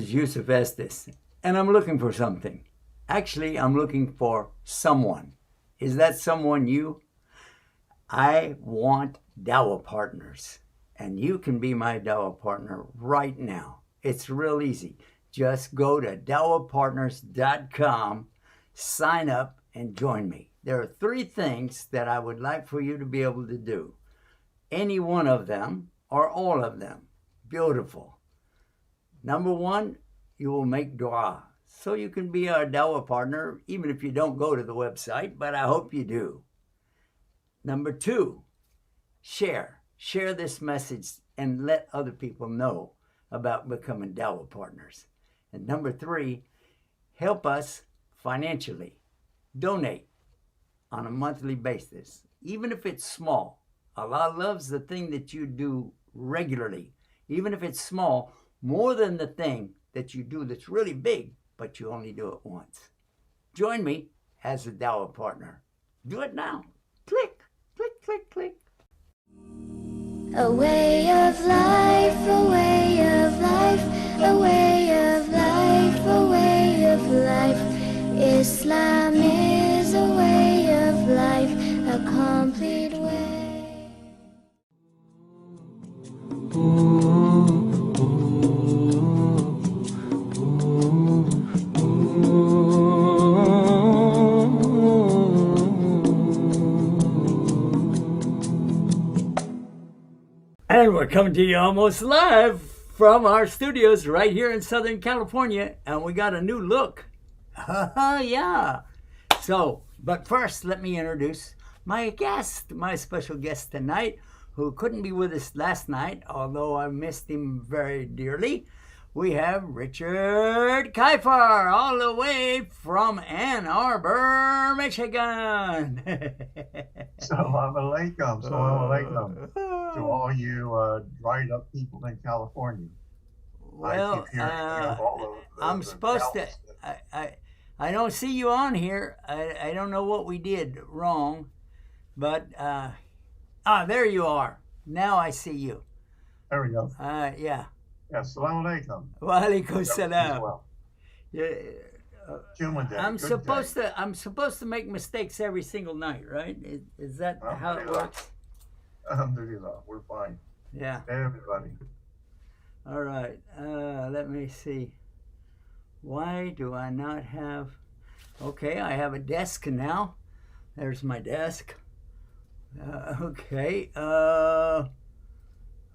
Yusuf Estes, and I'm looking for something. Actually, I'm looking for someone. Is that someone you? I want Dawah partners, and you can be my Dawah partner right now. It's real easy. Just go to dawahpartners.com, sign up, and join me. There are 3 things that I would like for you to be able to do. Any one of them or all of them. Beautiful. Number 1, you will make dua. So you can be our Dawah partner, even if you don't go to the website, but I hope you do. Number 2, share. Share this message and let other people know about becoming Dawah partners. And number 3, help us financially. Donate on a monthly basis, even if it's small. Allah loves the thing that you do regularly, even if it's small, more than the thing that you do that's really big, but you only do it once. Join me as a Dawah partner. Do it now. Click, click, click, click. A way of life, a way of life, a way of life, a way of life. Islam is a way of life, a complete way. And we're coming to you almost live from our studios right here in Southern California. And we got a new look. Yeah. So, but first, let me introduce my guest, my special guest tonight, who couldn't be with us last night, although I missed him very dearly. We have Richard Kaifar, all the way from Ann Arbor, Michigan. Salam alaikum, salam alaikum to all you dried up people in California. Well, I'm supposed to. I don't see you on here. I don't know what we did wrong, but there you are. Now I see you. There we go. Yeah. Yeah, salam alaikum. Wa alaikum salam. Well. Yeah. Human day. I'm Good supposed day. to. I'm supposed to make mistakes every single night, right? Is that how it works? Alhamdulillah, we're fine. Yeah. Everybody. All right. Let me see. Why do I not have? Okay, I have a desk now. There's my desk. Okay.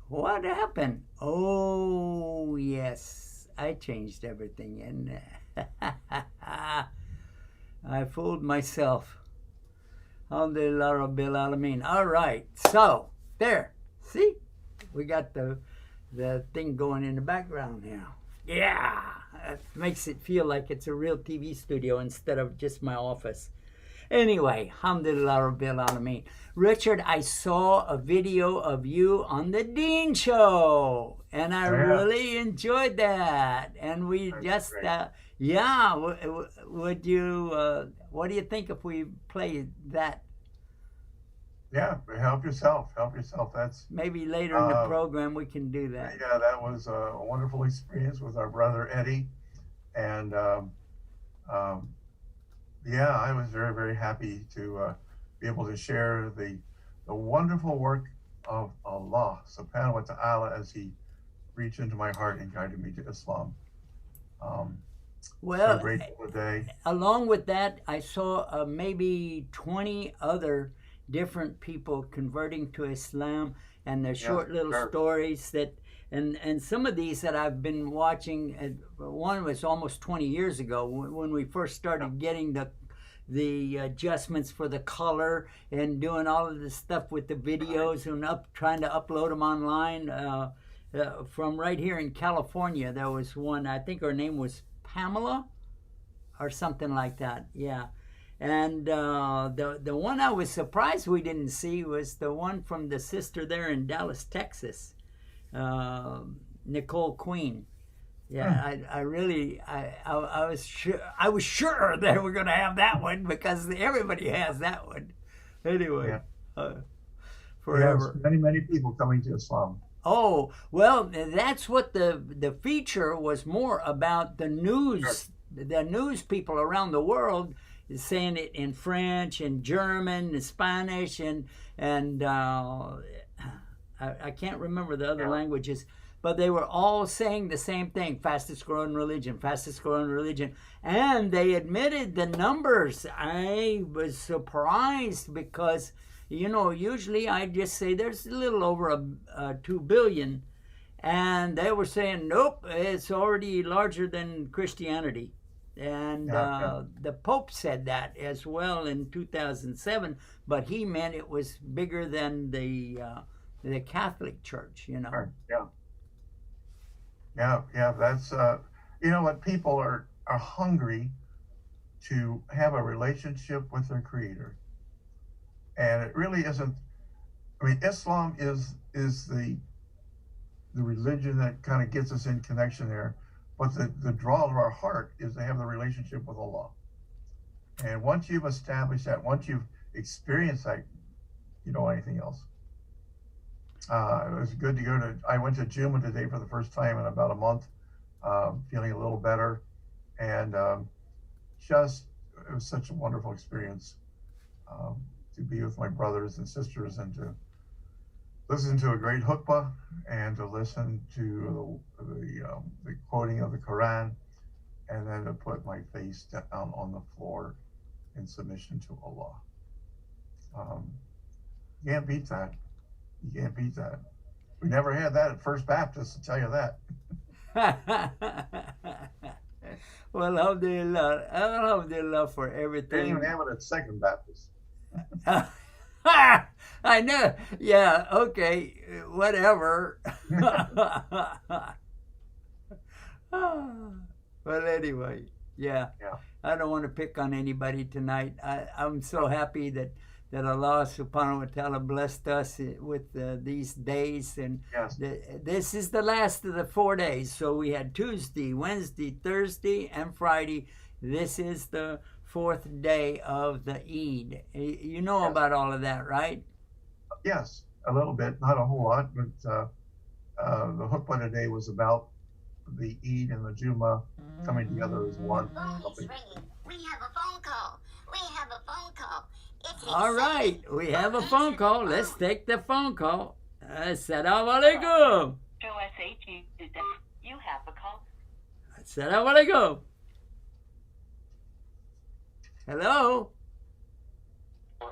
What happened? Oh, yes. I changed everything in. I fooled myself. Alhamdulillah Rabbil Alameen. All right. So, there. See? We got the thing going in the background now. Yeah. It makes it feel like it's a real TV studio instead of just my office. Anyway, alhamdulillah Rabbil Alameen. Richard, I saw a video of you on the Dean Show, and I really enjoyed that. And we just, would you, what do you think if we play that? Yeah, help yourself. Help yourself. That's maybe later in the program we can do that. Yeah, that was a wonderful experience with our brother Eddie, and yeah, I was very, very happy to be able to share the wonderful work of Allah subhanahu wa ta'ala as he reached into my heart and guided me to Islam. Well, so grateful today. Along with that, I saw maybe 20 other different people converting to Islam, and their short little stories that, and some of these that I've been watching. One was almost 20 years ago when we first started getting the adjustments for the color and doing all of this stuff with the videos and trying to upload them online. From right here in California, there was one. I think her name was Pamela, or something like that. Yeah. And the one I was surprised we didn't see was the one from the sister there in Dallas, Texas, Nicole Queen. Yeah, I was sure that we're going to have that one because everybody has that one. Anyway, forever. Yes, many people coming to Islam. Oh, well, that's what the feature was more about. The news, the news people around the world is saying it in French and German and Spanish and I can't remember the other languages, but they were all saying the same thing: fastest growing religion, fastest growing religion. And they admitted the numbers. I was surprised because, you know, usually I just say there's a little over 2 billion. And they were saying, nope, it's already larger than Christianity. And the Pope said that as well in 2007, but he meant it was bigger than the Catholic Church, you know. Yeah. That's you know what, people are hungry to have a relationship with their Creator, and it really isn't. I mean, Islam is the religion that kind of gets us in connection there. But the draw of our heart is to have the relationship with Allah. And once you've established that, once you've experienced that, you don't want anything else. It was good to go to, I went to Juma today for the first time in about a month, feeling a little better. And it was such a wonderful experience to be with my brothers and sisters and to listen to a great khutbah and to listen to the quoting of the Quran, and then to put my face down on the floor in submission to Allah. You can't beat that. You can't beat that. We never had that at First Baptist, I'll tell you that. Well, alhamdulillah for everything. They didn't even have it at Second Baptist. I know. Yeah, okay, whatever. Well, anyway, yeah. I don't want to pick on anybody tonight. I'm so happy that Allah subhanahu wa ta'ala blessed us with these days. And this is the last of the 4 days. So we had Tuesday, Wednesday, Thursday, and Friday. This is the 4th day of the Eid. You know about all of that, right? Yes, a little bit, not a whole lot, but the khutbah today was about the Eid and the Juma coming together as one. Phone is ringing. We have a phone call. All right, we have a phone call. Let's take the phone call. Assalamu alaikum. You have a call. Assalamu alaikum. Hello. Wa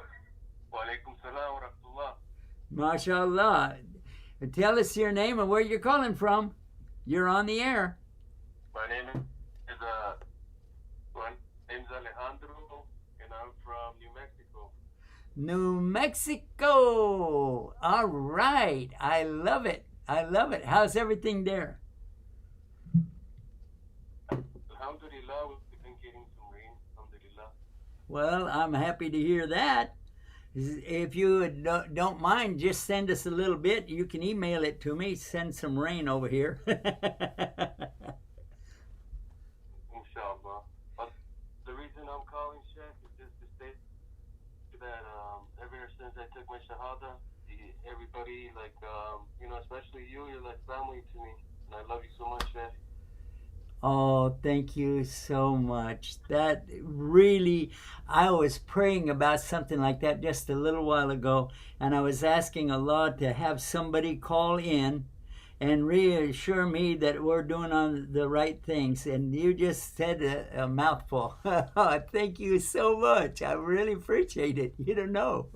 alaikum salam wa rahmatullah. MashaAllah. Tell us your name and where you're calling from. You're on the air. My name is Alejandro, and I'm from New Mexico. New Mexico. All right. I love it. How's everything there? Alhamdulillah, we've been getting some rain. Alhamdulillah. Well, I'm happy to hear that. If you don't mind, just send us a little bit. You can email it to me. Send some rain over here. Inshallah. But the reason I'm calling, Sheikh, is just to state that ever since I took my Shahada, everybody, like, especially you're like family to me. And I love you so much, Sheikh. Oh, thank you so much. That really, I was praying about something like that just a little while ago, and I was asking Allah to have somebody call in and reassure me that we're doing on the right things. And you just said a mouthful. Thank you so much. I really appreciate it. You don't know.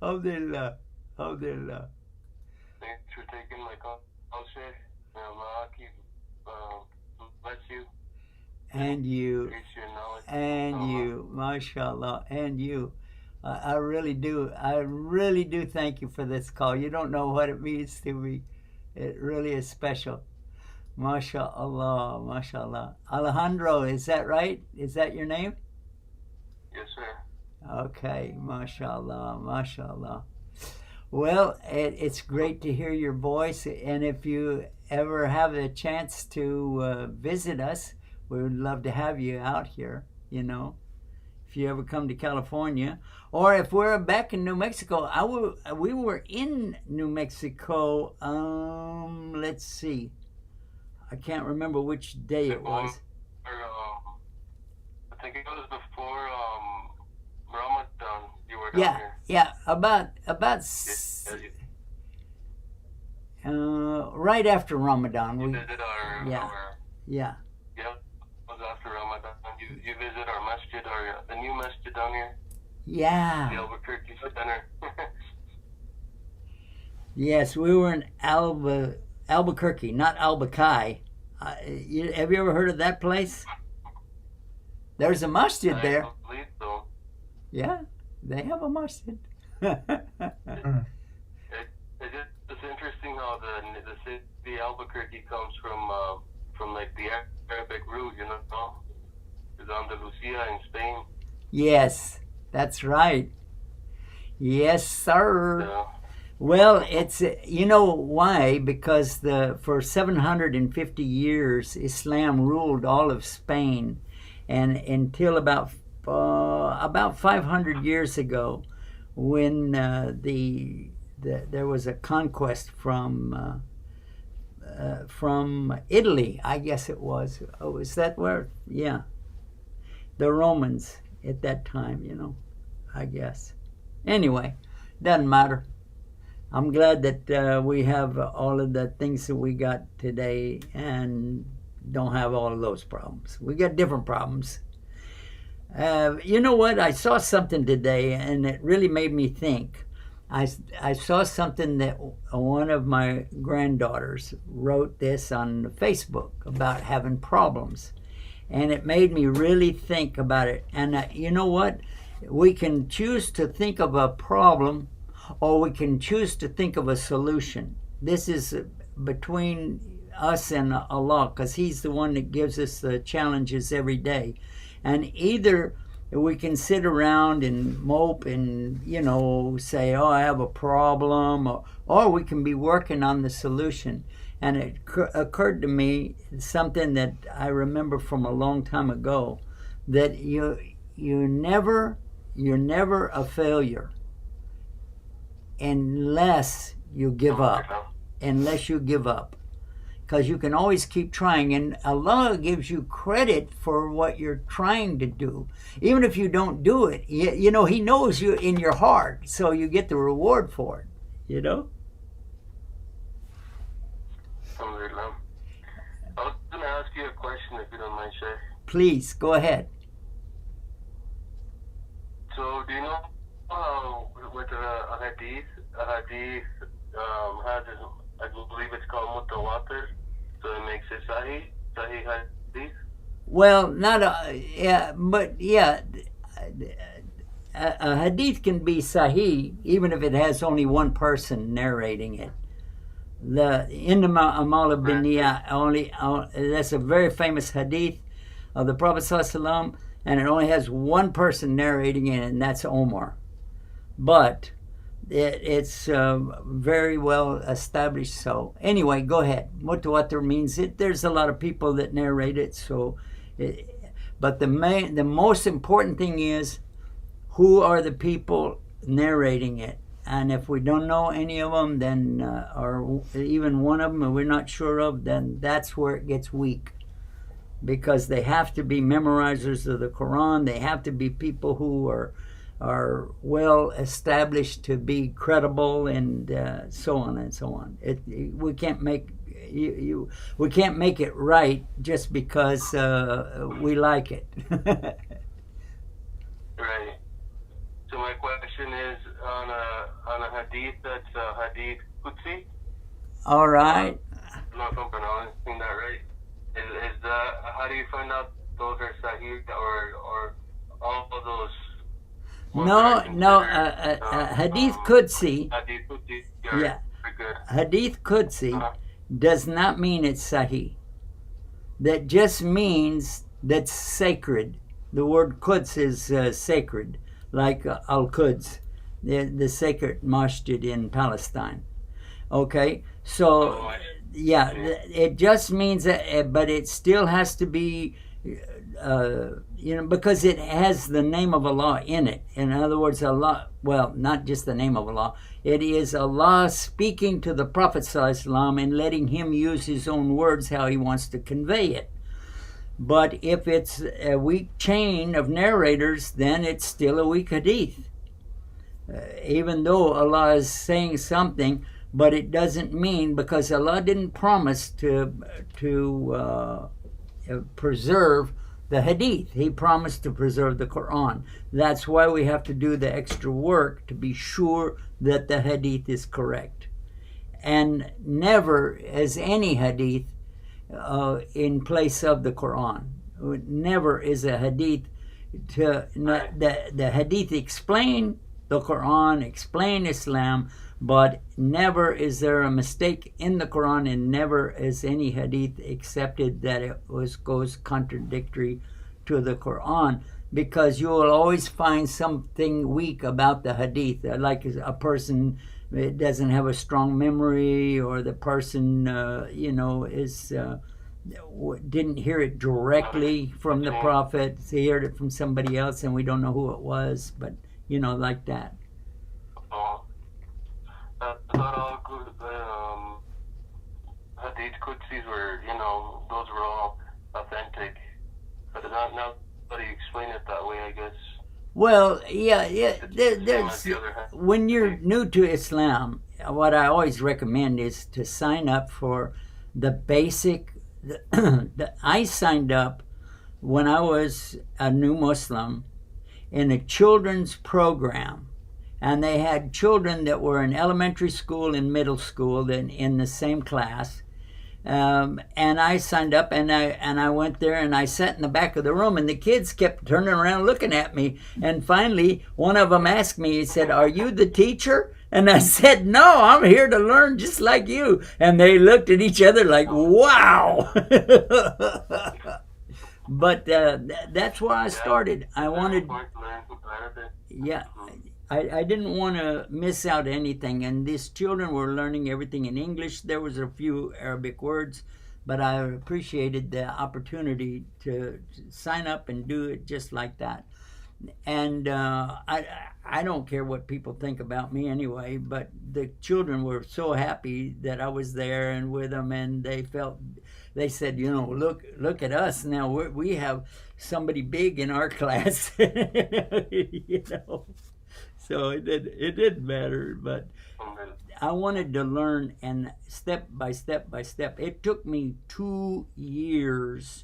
Alhamdulillah. Alhamdulillah. Thanks for taking my call, Sheikh. Allah keep bless you. And you. Increase your knowledge. And you. MashaAllah. And you. I really do. I really do thank you for this call. You don't know what it means to me. It really is special. MashaAllah. MashaAllah. Alejandro, is that right? Is that your name? Yes, sir. Okay, mashallah, mashallah. Well, it's great to hear your voice, and if you ever have a chance to visit us, we would love to have you out here, you know, if you ever come to California. Or if we're back in New Mexico, we were in New Mexico, let's see, I can't remember which day it was. I think it was before Ramadan. You were down Yeah, here. yeah, right after Ramadan. You We, visit our yeah. Yeah, yeah. It was after Ramadan. You visit our masjid, the new masjid down here, the yeah. Albuquerque Center. Yes, we were in Albuquerque, not Albuquerque. Have you ever heard of that place? There's a masjid there. I believe so. Yeah, they have a masjid. It's interesting how the city Albuquerque comes from like the Arabic root, you know, it's Andalusia in Spain. Yes, that's right. Yes, sir. So, Well, it's you know why? Because for 750 years Islam ruled all of Spain, and until about 500 years ago, when there was a conquest from Italy, I guess it was. Oh, is that where? Yeah, the Romans at that time, you know, I guess. Anyway, doesn't matter. I'm glad that we have all of the things that we got today and don't have all of those problems. We got different problems. You know what? I saw something today and it really made me think. I saw something that one of my granddaughters wrote this on Facebook about having problems. And it made me really think about it. And you know what? We can choose to think of a problem, or we can choose to think of a solution. This is between us and Allah, because He's the one that gives us the challenges every day. And either we can sit around and mope and, you know, say, oh, I have a problem, or we can be working on the solution. And it occurred to me something that I remember from a long time ago, that you're never a failure unless you give up. Unless you give up. Because you can always keep trying, and Allah gives you credit for what you're trying to do. Even if you don't do it, you know, He knows you in your heart, so you get the reward for it, you know? Alhamdulillah. I was going to ask you a question if you don't mind, Sheikh. Please, go ahead. So, do you know how with a hadith has, I believe it's called mutawatir, so it makes it sahih hadith? Well, not but a hadith can be sahih even if it has only one person narrating it. The Innama Amal Binniyat, that's a very famous hadith of the Prophet ﷺ, and it only has one person narrating it, and that's Omar. But it's very well established. So anyway, go ahead. Mutawatir means it. There's a lot of people that narrate it. But the most important thing is, who are the people narrating it? And if we don't know any of them, then or even one of them, and we're not sure of, then that's where it gets weak. Because they have to be memorizers of the Quran. They have to be people who are well established to be credible, and so on and so on. We can't make we can't make it right just because we like it. Right. So my question is on a hadith that's hadith Qudsi. All right. I don't know if I'm pronouncing that right. Is that, how do you find out those are sahih or all of those? Hadith Qudsi. Hadith Qudsi. Yeah. Very good. Hadith Qudsi does not mean it's sahih. That just means that's sacred. The word Quds is sacred. like Al-Quds, the sacred masjid in Palestine. Okay, so yeah, it just means that, but it still has to be, because it has the name of Allah in it. In other words, Allah, well, not just the name of Allah, it is Allah speaking to the Prophet ﷺ and letting him use his own words how he wants to convey it. But if it's a weak chain of narrators, then it's still a weak hadith. Even though Allah is saying something, but it doesn't mean, because Allah didn't promise to preserve the hadith. He promised to preserve the Quran. That's why we have to do the extra work to be sure that the hadith is correct. And never is any hadith in place of the Quran. Never is a hadith the hadith explain the Quran, explain Islam, but never is there a mistake in the Quran, and never is any hadith accepted that it goes contradictory to the Quran, because you will always find something weak about the hadith, like a person doesn't have a strong memory, or the person didn't hear it directly from the Prophet, they heard it from somebody else and we don't know who it was, but like that. I thought all good hadith Qudsis were, those were all authentic. But now that you explain it that way, I guess. Well, yeah. There's when you're new to Islam, what I always recommend is to sign up for the basic. I signed up when I was a new Muslim in a children's program, and they had children that were in elementary school and middle school in the same class. And I signed up, and I went there, and I sat in the back of the room, and the kids kept turning around looking at me. And finally, one of them asked me, he said, "Are you the teacher?" And I said, "No, I'm here to learn just like you." And they looked at each other like, wow. But that's where I started. I wanted, I didn't want to miss out anything. And these children were learning everything in English. There was a few Arabic words, but I appreciated the opportunity to sign up and do it just like that. And I don't care what people think about me anyway, but the children were so happy that I was there and with them, and they said, look at us now. We have somebody big in our class, So it didn't matter, but I wanted to learn, and step by step by step. It took me 2 years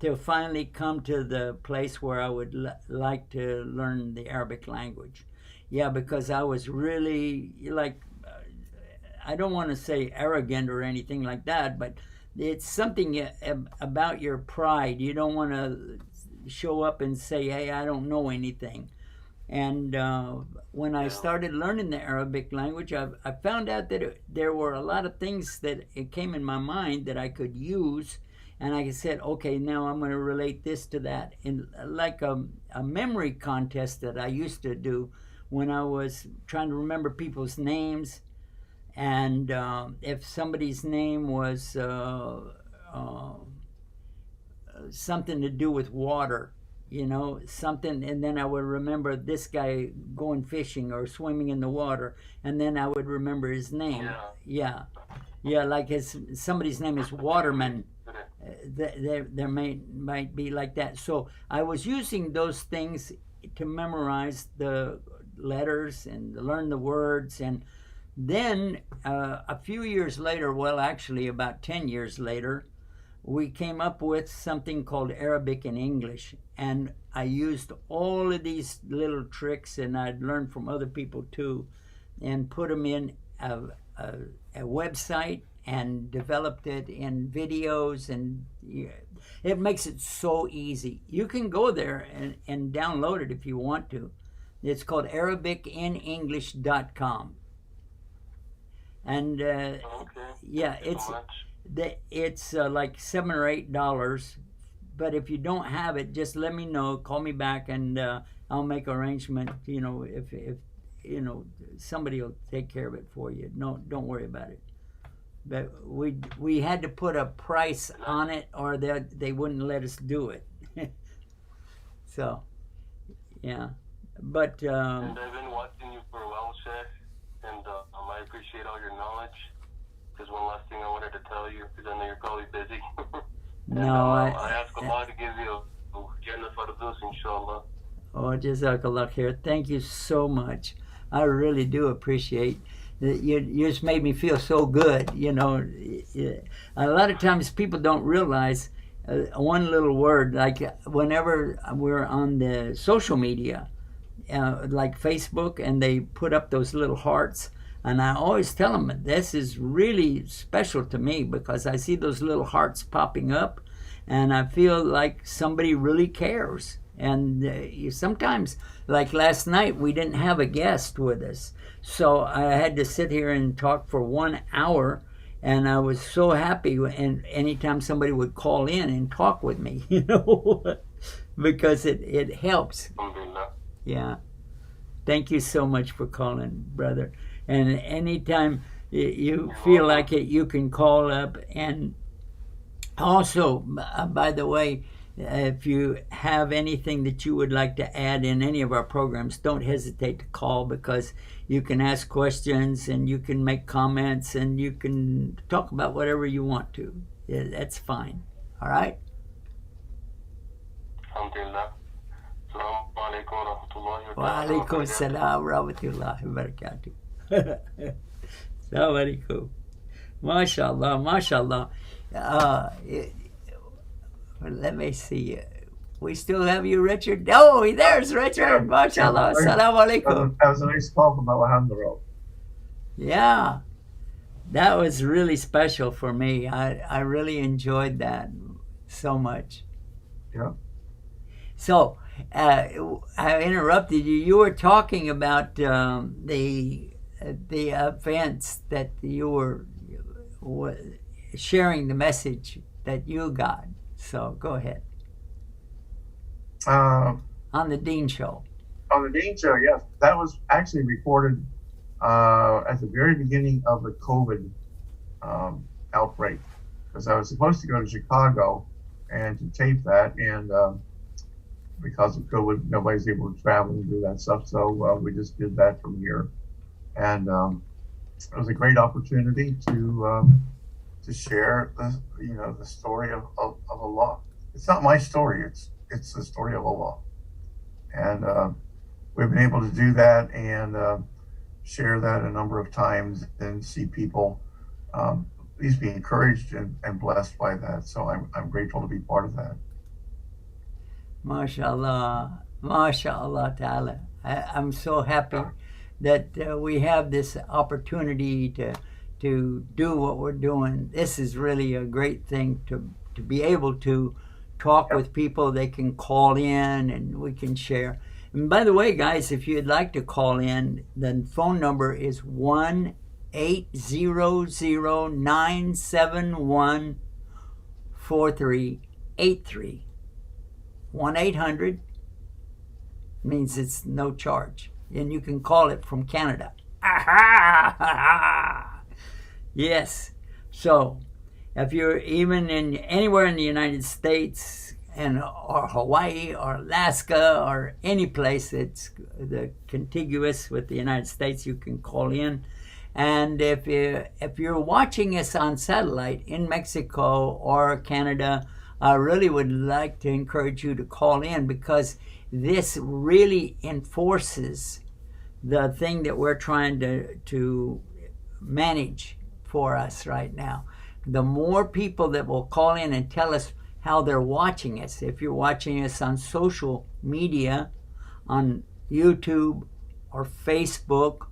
to finally come to the place where I would like to learn the Arabic language. Yeah, because I was really, I don't want to say arrogant or anything like that, but it's something about your pride. You don't want to show up and say, "Hey, I don't know anything." And when I started learning the Arabic language, I found out that there were a lot of things that it came in my mind that I could use. And I said, okay, now I'm going to relate this to that. And like a memory contest that I used to do when I was trying to remember people's names. And if somebody's name was something to do with water, something, and then I would remember this guy going fishing or swimming in the water, and then I would remember his name. Yeah, like somebody's name is Waterman. There might be like that. So I was using those things to memorize the letters and learn the words. And then a few years later, well, actually about 10 years later, we came up with something called Arabic and English. And I used all of these little tricks, and I'd learned from other people too, and put them in a website and developed it in videos, and it makes it so easy. You can go there and download it if you want to. It's called ArabicInEnglish.com. And yeah, it's like $7 or $8. But if you don't have it, just let me know. Call me back, and I'll make arrangement. If somebody will take care of it for you. No, don't worry about it. But we had to put a price on it, or they wouldn't let us do it. So, yeah. But and I've been watching you for a while, Chef, and I appreciate all your knowledge. There's one last thing I wanted to tell you, because I know you're probably busy. no, I ask Allah to give you Jannah Firdaus, inshallah. Oh, Jazakallah khair. Thank you so much. I really do appreciate that. You just made me feel so good. A lot of times people don't realize one little word, like whenever we're on the social media, like Facebook, and they put up those little hearts, and I always tell them this is really special to me, because I see those little hearts popping up, and I feel like somebody really cares. And sometimes, like last night, we didn't have a guest with us, so I had to sit here and talk for 1 hour, and I was so happy. And anytime somebody would call in and talk with me, because it helps. Alhamdulillah. Yeah. Thank you so much for calling, brother. And anytime you feel like it, you can call up. And also, by the way, if you have anything that you would like to add in any of our programs, don't hesitate to call, because you can ask questions and you can make comments and you can talk about whatever you want to. Yeah, that's fine. All right? Alhamdulillah. Assalamu alaikum wa rahmatullahi wa Wa alaikum salam wa rahmatullahi wa barakatuh. Assalamu alaikum. MashaAllah, MashaAllah. Let me see. We still have you, Richard? Oh, there's Richard. MashaAllah. Assalamu alaikum. That was a nice call from Alejandro. Yeah. That was really special for me. I really enjoyed that so much. Yeah. So, I interrupted you. You were talking about the events that you were sharing the message that you got. So go ahead. On the Dean Show. On the Dean Show, yes. That was actually recorded at the very beginning of the COVID outbreak, because I was supposed to go to Chicago and to tape that, and because of COVID, nobody's able to travel and do that stuff, so we just did that from here. And it was a great opportunity to share the story of Allah. It's not my story, it's the story of Allah. And we've been able to do that and share that a number of times and see people at least be encouraged and blessed by that. So I'm grateful to be part of that. MashaAllah, MashaAllah ta'ala. I'm so happy that we have this opportunity to do what we're doing. This is really a great thing to be able to talk with people. They can call in and we can share. And by the way, guys, if you'd like to call in, the phone number is 1-800-971-4383. 1-800 means it's no charge. And you can call it from Canada. Yes. So if you're even anywhere in the United States, or Hawaii or Alaska or any place that's contiguous with the United States, you can call in. And if you're watching us on satellite in Mexico or Canada, I really would like to encourage you to call in, because this really enforces the thing that we're trying to manage for us right now. The more people that will call in and tell us how they're watching us. If you're watching us on social media, on YouTube or Facebook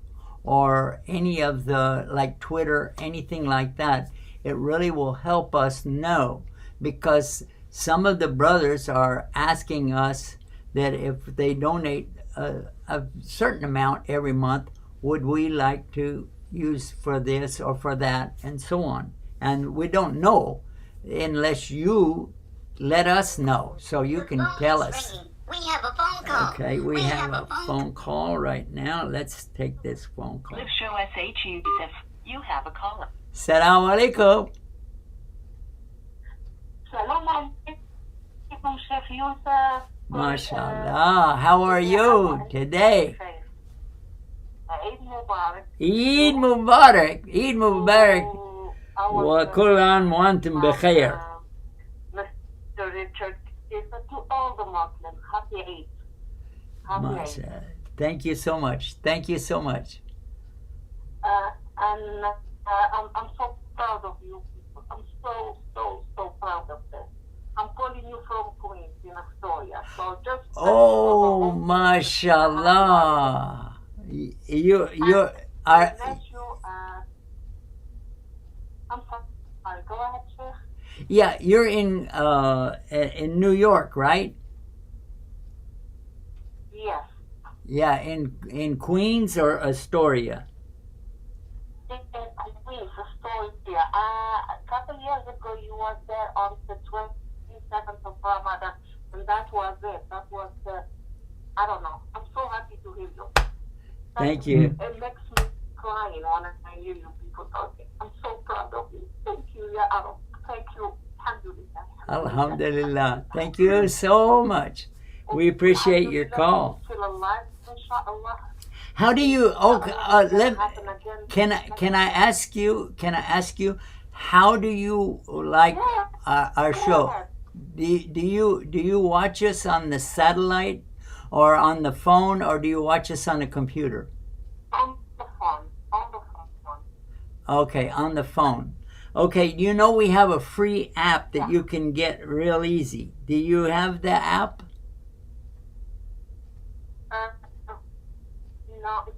or any of the, like Twitter, anything like that, it really will help us know, because some of the brothers are asking us that if they donate a certain amount every month, would we like to use for this or for that, and so on. And we don't know unless you let us know, so you can tell us. We have a phone call. Okay, we have a phone call right now. Let's take this phone call. Live show SH Yusuf. You have a caller. Assalamu alaikum. Salam alaikum, Chef Yusuf. MashaAllah. How are you today? Eid Mubarak. Eid Mubarak. Eid Mubarak. وكل عام وأنتم بخير. Mr. Richard, is to all the Muslims, happy Eid. Happy Eid. MashaAllah. Thank you so much. Thank you so much. And I'm so proud of you people. I'm so proud of this. I'm calling you from Queens in Astoria. So just Oh, MashaAllah. You are. bless you. I'm sorry. Go ahead, sir. Yeah, you're in New York, right? Yes. Yeah, in Queens or Astoria. Queens, Astoria. A couple years ago, you were there on the 27th of Ramadan, and that was it. That was I don't know. I'm so happy to hear you. Thank you. It makes me cry when I hear you people talking. I'm so proud of you. Thank you, Ya Arab. Thank you. Alhamdulillah. Alhamdulillah. Thank you so much. We appreciate your call. Still alive, inshallah. How do you? Happen again. Can I ask you? How do you like our show? Do you watch us on the satellite, or on the phone, or do you watch us on the computer? On the phone. Okay, on the phone. Okay, you know we have a free app that you can get real easy. Do you have the app? No, it's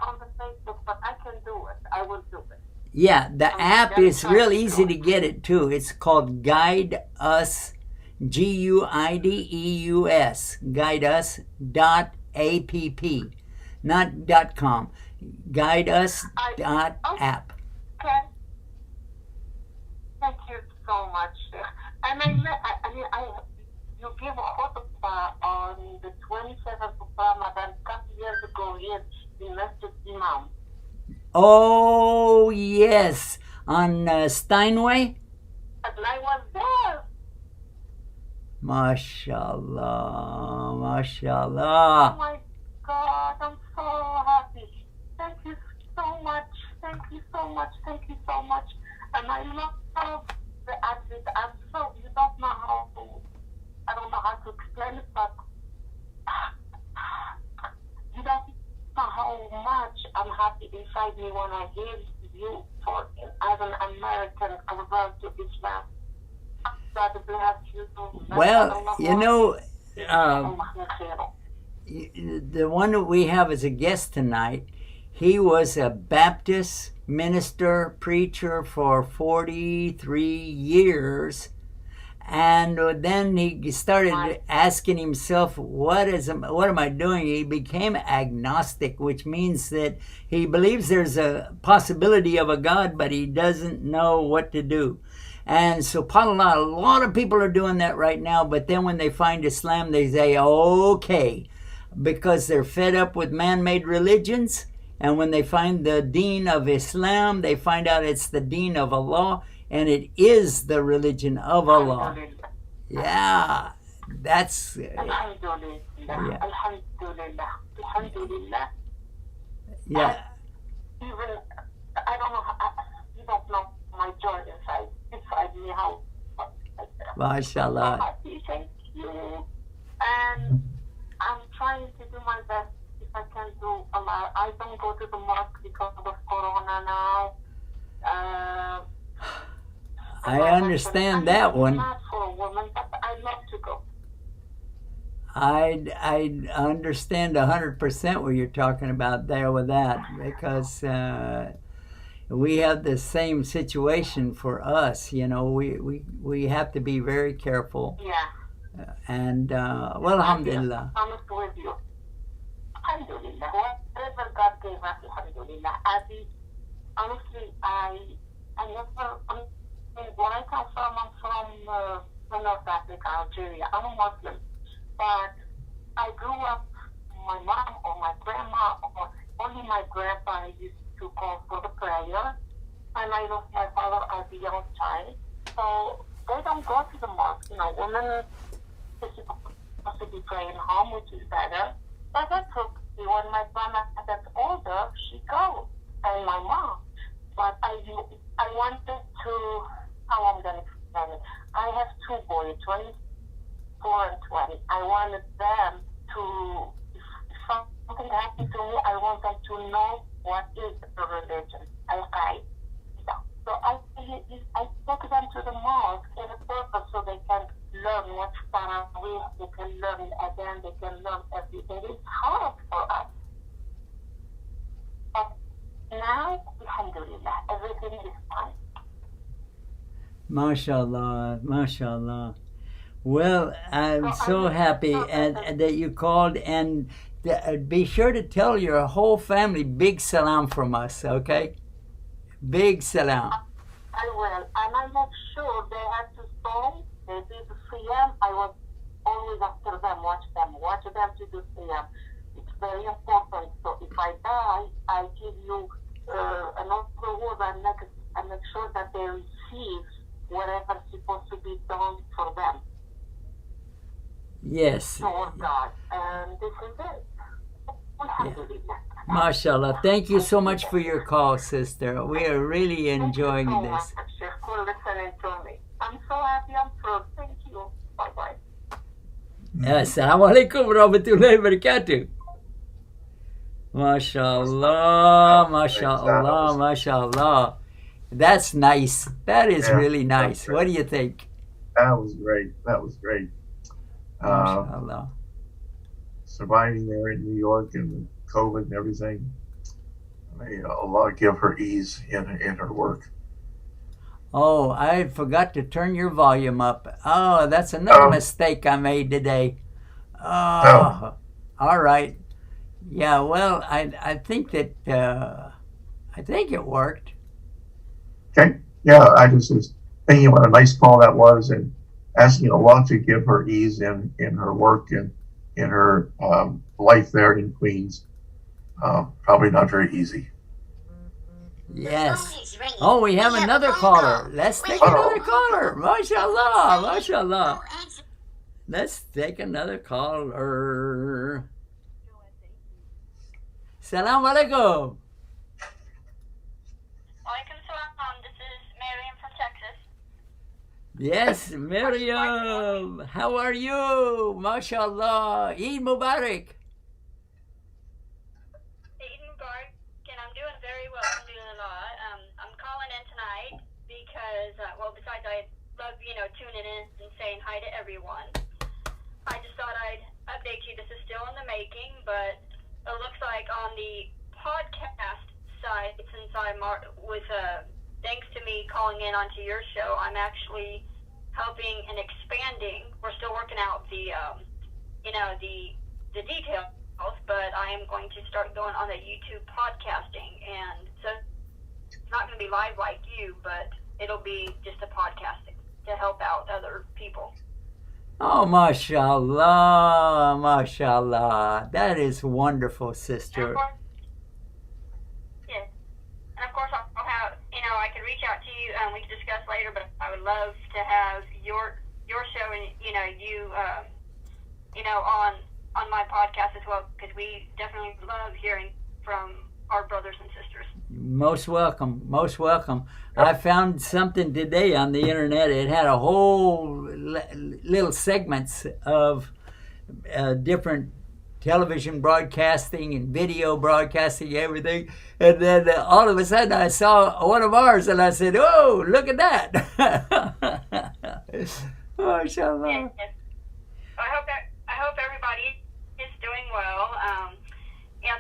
on the Facebook, but I can do it. I will do it. Yeah, the app is real easy to get it too. It's called Guide Us, GUIDEUS, guideus.app, not .com. Guideus.app. Okay. Thank you so much. And you gave a khutbah on the 27th of Ramadan a couple years ago here in Masjid Imam. Oh, yes, on Steinway? And I was there. MashaAllah, Oh MashaAllah. my God, I'm so happy. Thank you so much. Thank you so much. Thank you so much. And I love the athlete. I'm so, you don't know how, I don't know how to explain it, but you don't know how much I'm happy inside me when I hear you for as an American convert to Islam. God bless you. Well, you know, the one that we have as a guest tonight, he was a Baptist minister, preacher for 43 years. And then he started asking himself, what am I doing? He became agnostic, which means that he believes there's a possibility of a God, but he doesn't know what to do. And subhanAllah, a lot of people are doing that right now, but then when they find Islam, they say, okay, because they're fed up with man-made religions. And when they find the deen of Islam, they find out it's the deen of Allah, and it is the religion of Allah. Yeah, that's... Alhamdulillah. Alhamdulillah. Alhamdulillah. Yeah. Even, I don't know, you don't know my joy inside me, how MashaAllah. happy, thank you. And I'm trying to do my best if I can do a lot. I don't go to the mosque because of Corona now. I understand that one. I'm not for a woman, but I love to go. I understand 100% what you're talking about there with that, because we have the same situation for us. You know, we have to be very careful. Yeah. And well, alhamdulillah. I'm with you. Alhamdulillah. Whatever God gave us, alhamdulillah. Honestly, I never, where I come from, I'm from North Africa, Algeria. I'm a Muslim. But I grew up, my mom or my grandma or only my grandpa used to call for the prayer, and I lost my father as a young child. So they don't go to the mosque. Women are supposed to be praying home, which is better. But that's okay. When my grandma gets older, she goes, and my mom. But I wanted to, how I'm going to explain it. I have two boys, 24 and 20. I wanted them to, if something happened to me, I want them to know what is the religion. Okay. So I took them to the mosque in a purpose so they can learn what's Tarawih, they can learn Adhan, they can learn everything. It's hard for us. But now, alhamdulillah, everything is fine. MashaAllah, MashaAllah. Well, I'm so happy and that you called, and be sure to tell your whole family big salam from us, okay? Big salam. I will. And I make sure they have to storm. They did the Siyam. I was always after them, watch them to do Siyam. It's very important. So if I die, I give you another word and make sure that they receive whatever's supposed to be done for them. Yes. Toward God. And this is it. Alhamdulillah. MashaAllah. Thank you so much for your call, sister. We are really enjoying Thank you so this. much for listening to me. I'm so happy. I'm thrilled. Thank you. Bye-bye. Assalamu alaikum wa rahmatullahi wa barakatuh. MashaAllah, MashaAllah, MashaAllah. That's nice. That is really nice. What do you think? That was great. That was great. MashaAllah. Surviving there in New York and COVID and everything. May Allah give her ease in her work. Oh, I forgot to turn your volume up. Oh, that's another mistake I made today. Oh, all right. Yeah, well, I think that, I think it worked. Okay. Yeah, I just was thinking what a nice call that was and asking Allah to give her ease in her work and in her life there in Queens. Probably not very easy. Yes. Oh, we have another caller. Let's take another caller. MashaAllah, MashaAllah. Let's take another caller. Salam alaikum. Alaikum salam. This is Miriam from Texas. Yes, Miriam. How are you? MashaAllah. Eid Mubarak. Eid Mubarak, and I'm doing very well, alhamdulillah. I'm calling in tonight because, besides I love, tuning in and saying hi to everyone, I just thought I'd update you. This is still in the making, but it looks like on the podcast side, since thanks to me calling in onto your show, I'm actually helping and expanding. We're still working out the details, but I am going to start going on the YouTube podcasting, and so it's not going to be live like you, but it'll be just a podcasting to help out other people. Oh, MashaAllah, MashaAllah. That is wonderful, sister. Yeah. And of course, I'll have, I can reach out to you and we can discuss later, but I would love to have your show and, you on my podcast as well, because we definitely love hearing from our brothers and sisters. Most welcome, most welcome. I found something today on the internet. It had a whole little segments of different television broadcasting and video broadcasting, everything. And then all of a sudden I saw one of ours and I said, oh, look at that. MashaAllah. Yes. I hope everybody is doing well.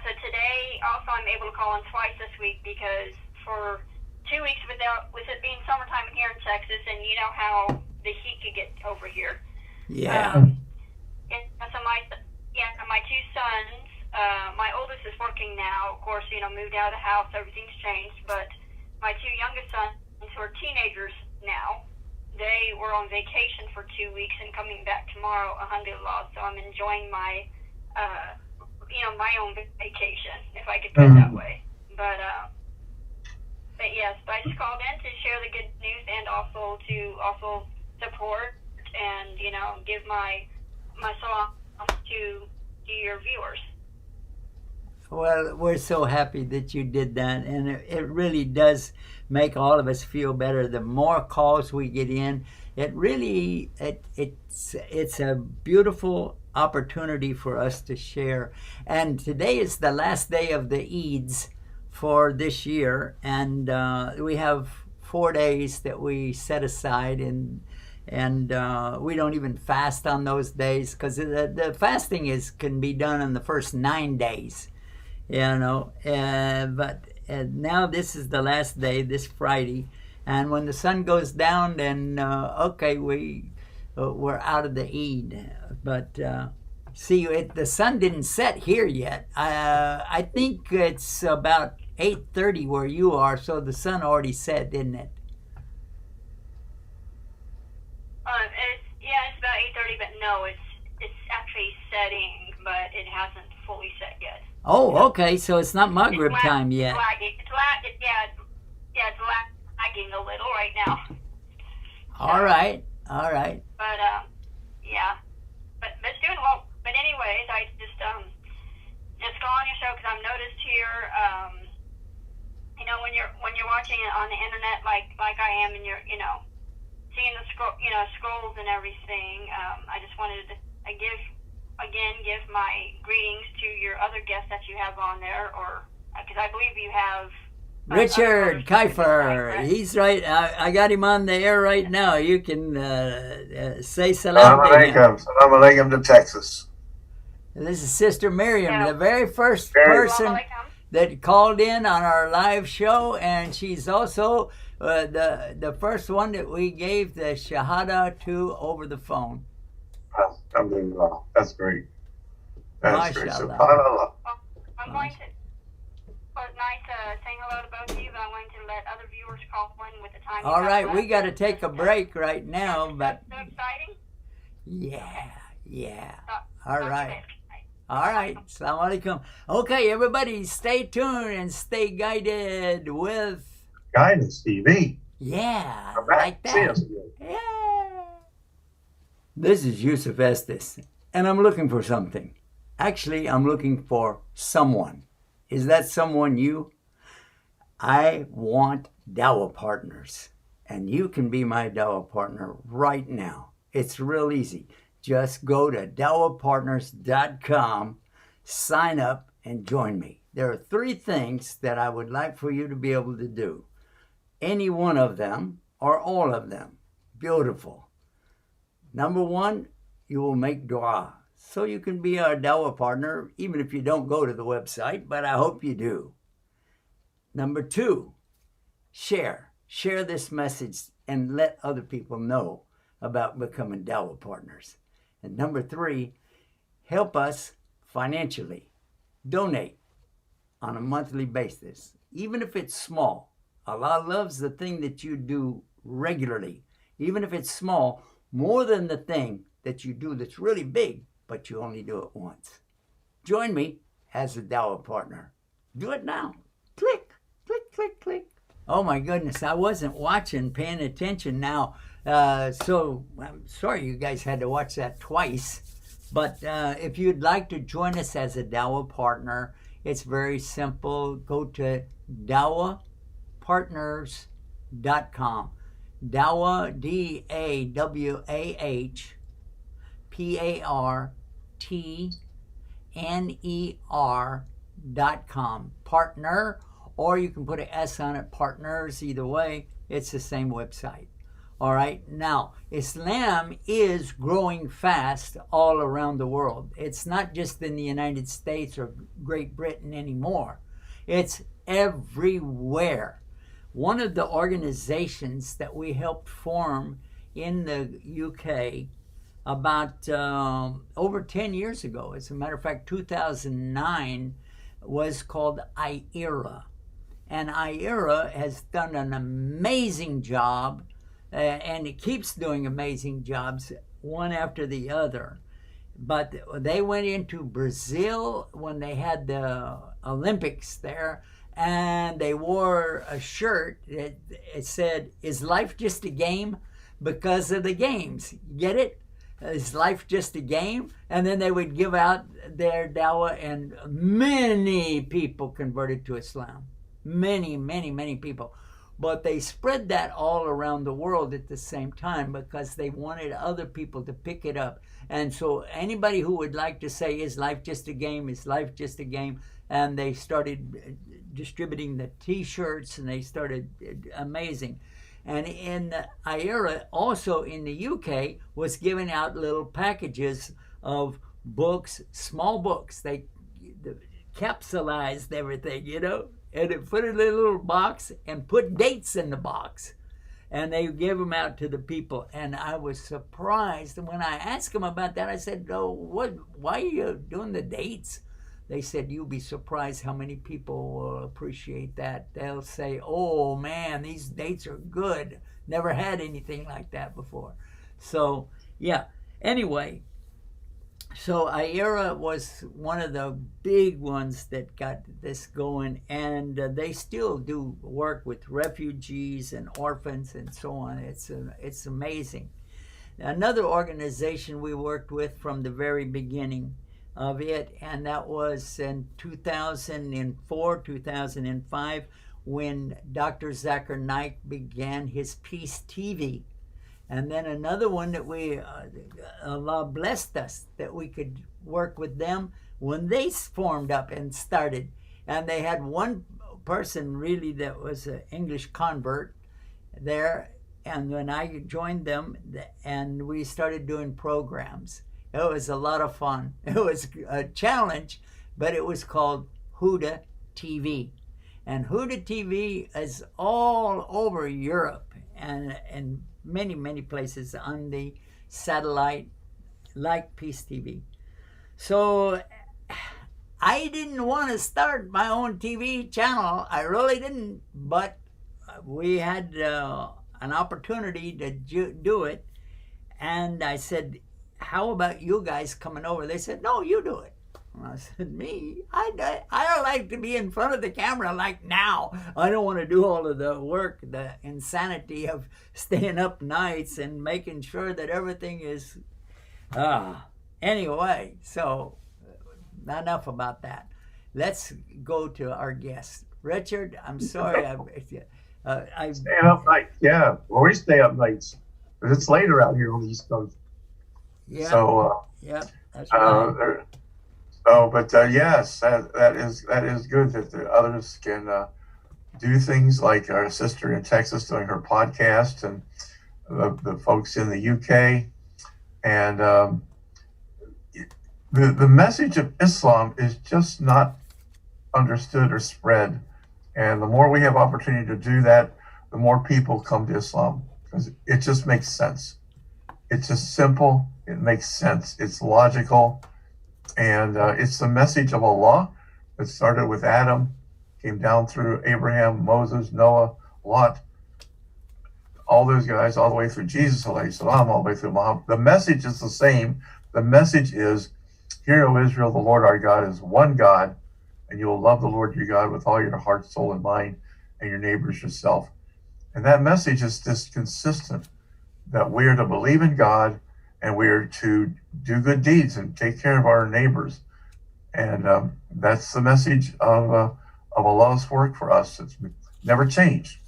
So today also I'm able to call in twice this week because for 2 weeks with it being summertime here in Texas, and you know how the heat could get over here. Yeah. And so my two sons, my oldest is working now, of course, moved out of the house, everything's changed, but my two youngest sons, who are teenagers now, they were on vacation for 2 weeks and coming back tomorrow, alhamdulillah, so I'm enjoying my my own vacation, if I could put it that way. But yes, I just called in to share the good news and also to support and give my salams to your viewers. Well, we're so happy that you did that, and it really does make all of us feel better. The more calls we get in, it's a beautiful opportunity for us to share. And today is the last day of the Eids for this year, and we have 4 days that we set aside, and we don't even fast on those days, because the fasting can be done in the first 9 days. But now this is the last day, this Friday, and when the sun goes down, then we're out of the Eid. But see, the sun didn't set here yet. I think it's about 8:30 where you are, so the sun already set, didn't it? It's about 8:30, but no, it's actually setting, but it hasn't fully set yet. Oh, okay. So it's not Maghrib time yet. It's lagging. It's lagging a little right now. All right. But but it's doing well. But anyways, I just calling your show because I've noticed here, when you're watching it on the internet like I am, and you're seeing the scrolls and everything. I just wanted to give my greetings to your other guests that you have on there, or because I believe you have Richard Kiefer. Right? He's right. I got him on the air right now. You can say salam to him. Salam alaikum to Texas. This is Sister Miriam, Yeah. the very first Very person that called in on our live show, and she's also the first one that we gave the Shahada to over the phone. Alhamdulillah. That's great. That's great. Mashallah. SubhanAllah. I'm going to. Well, it's nice saying hello to both of you, but I'm going to let other viewers call in with the time. All right, we got to take a break right now, but so exciting. yeah. So- All right. All right. Assalamu alaikum. Okay, everybody, stay tuned and stay guided with Guidance TV. yeah, Come back. like See that. us again. Yeah. This is Yusuf Estes, and I'm looking for something. Actually, I'm looking for someone. Is that someone you? I want Dawah partners, and you can be my Dawah partner right now. It's real easy. Just go to dawahpartners.com, sign up, and join me. There are 3 things that I would like for you to be able to do. Any one of them or all of them. Beautiful. Number 1, you will make dua. So you can be our Dawah partner, even if you don't go to the website, but I hope you do. Number 2, share. Share this message and let other people know about becoming Dawah partners. And number 3, help us financially. Donate on a monthly basis, even if it's small. Allah loves the thing that you do regularly, even if it's small, more than the thing that you do that's really big, but you only do it once. Join me as a Dawah partner. Do it now. Click, click, click, click. Oh my goodness, I wasn't paying attention now. So I'm sorry you guys had to watch that twice. But if you'd like to join us as a Dawah partner, it's very simple. Go to dawahpartners.com. Dawah, DAWAPartner.com. Partner, or you can put an S on it, partners, either way, it's the same website. All right, now, Islam is growing fast all around the world. It's not just in the United States or Great Britain anymore. It's everywhere. One of the organizations that we helped form in the UK about over 10 years ago, as a matter of fact, 2009, was called IERA. And IERA has done an amazing job, and it keeps doing amazing jobs, one after the other. but they went into Brazil when they had the Olympics there, and they wore a shirt that it said, "Is life just a game?" Because of the games. Get it? Is life just a game? And then they would give out their dawah, and many people converted to Islam. Many, many, many people. But they spread that all around the world at the same time because they wanted other people to pick it up. And so anybody who would like to say, "Is life just a game? Is life just a game?" And they started distributing the T-shirts, and they started amazing. And in IERA, also in the UK, was giving out little packages of books, small books. They capsulized everything, and it put it in a little box and put dates in the box. And they gave them out to the people. And I was surprised. And when I asked them about that, I said, "Oh, why are you doing the dates?" They said, "You'll be surprised how many people will appreciate that. They'll say, 'Oh man, these dates are good. Never had anything like that before.'" So yeah, anyway, so IERA was one of the big ones that got this going, and they still do work with refugees and orphans and so on. It's amazing. Another organization we worked with from the very beginning of it, and that was in 2004, 2005, when Dr. Zakir Naik began his Peace TV. And then another one that Allah blessed us that we could work with them when they formed up and started. And they had one person really that was an English convert there. And when I joined them, and we started doing programs, it was a lot of fun. It was a challenge, but it was called Huda TV. And Huda TV is all over Europe and many, many places on the satellite, like Peace TV. So I didn't want to start my own TV channel. I really didn't, but we had an opportunity to do it. And I said, "How about you guys coming over?" They said, "No, you do it." And I said, "Me? I don't like to be in front of the camera like now. I don't want to do all of the work, the insanity of staying up nights and making sure that everything is..." Anyway, so enough about that. Let's go to our guest. Richard, I'm sorry. Staying up night. Yeah, well, we stay up nights. But it's later out here on the East Coast. Yeah. So, yeah, that's right. Yes, that is good that the others can do things like our sister in Texas doing her podcast, and the folks in the UK, and the message of Islam is just not understood or spread. And the more we have opportunity to do that, the more people come to Islam, because it just makes sense. It's just simple. It makes sense. It's logical. And it's the message of Allah that started with Adam, came down through Abraham, Moses, Noah, Lot, all those guys, all the way through Jesus, alayhi salam, all the way through Muhammad. The message is the same. The message is, "Hear, O Israel, the Lord our God is one God, and you will love the Lord your God with all your heart, soul, and mind, and your neighbors yourself." And that message is just consistent, that we are to believe in God, and we are to do good deeds and take care of our neighbors. And that's the message of Allah's work for us. It's never changed.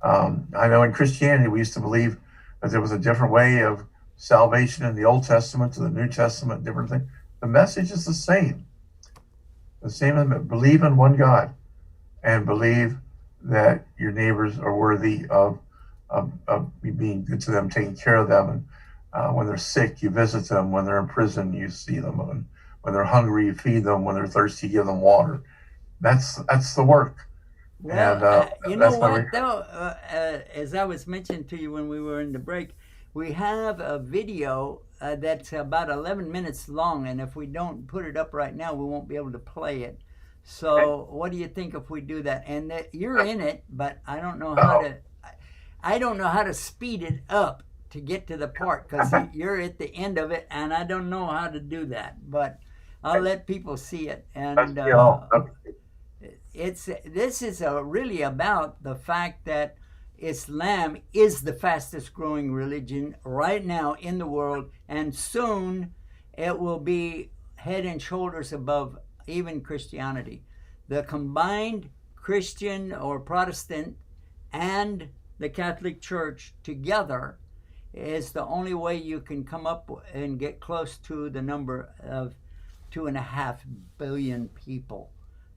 I know in Christianity, we used to believe that there was a different way of salvation in the Old Testament to the New Testament, different thing. The message is the same. The same, believe in one God and believe that your neighbors are worthy of being good to them, taking care of them. And when they're sick, you visit them. When they're in prison, you see them. And when they're hungry, you feed them. When they're thirsty, you give them water. That's the work. Well, And you know what, though, as I was mentioning to you when we were in the break, we have a video that's about 11 minutes long, and if we don't put it up right now, we won't be able to play it. So what do you think if we do that? And you're in it, but I don't know how to speed it up to get to the part because you're at the end of it, and I don't know how to do that, but I'll let people see it. And this is really about the fact that Islam is the fastest growing religion right now in the world, and soon it will be head and shoulders above even Christianity. The combined Christian or Protestant and the Catholic Church together is the only way you can come up and get close to the number of 2.5 billion people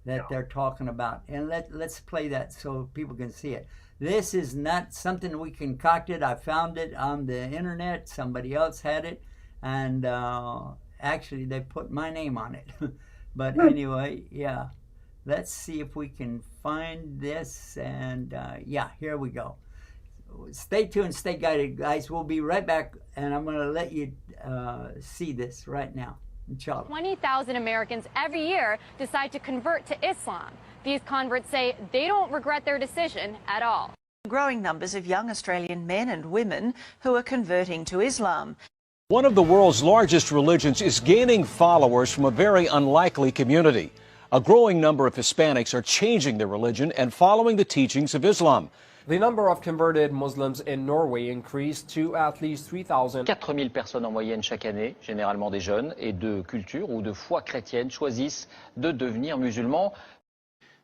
that they're talking about. And let's play that so people can see it. This is not something we concocted. I found it on the internet. Somebody else had it. And actually, they put my name on it. But anyway, yeah. Let's see if we can find this. And yeah, here we go. Stay tuned, stay guided, guys. We'll be right back. And I'm going to let you see this right now. Inshallah. 20,000 Americans every year decide to convert to Islam. These converts say they don't regret their decision at all. Growing numbers of young Australian men and women who are converting to Islam. One of the world's largest religions is gaining followers from a very unlikely community. A growing number of Hispanics are changing their religion and following the teachings of Islam. The number of converted Muslims in Norway increased to at least 3,000. 4000 personnes en moyenne chaque année, généralement des jeunes et de culture ou de foi chrétienne, choisissent de devenir musulmans.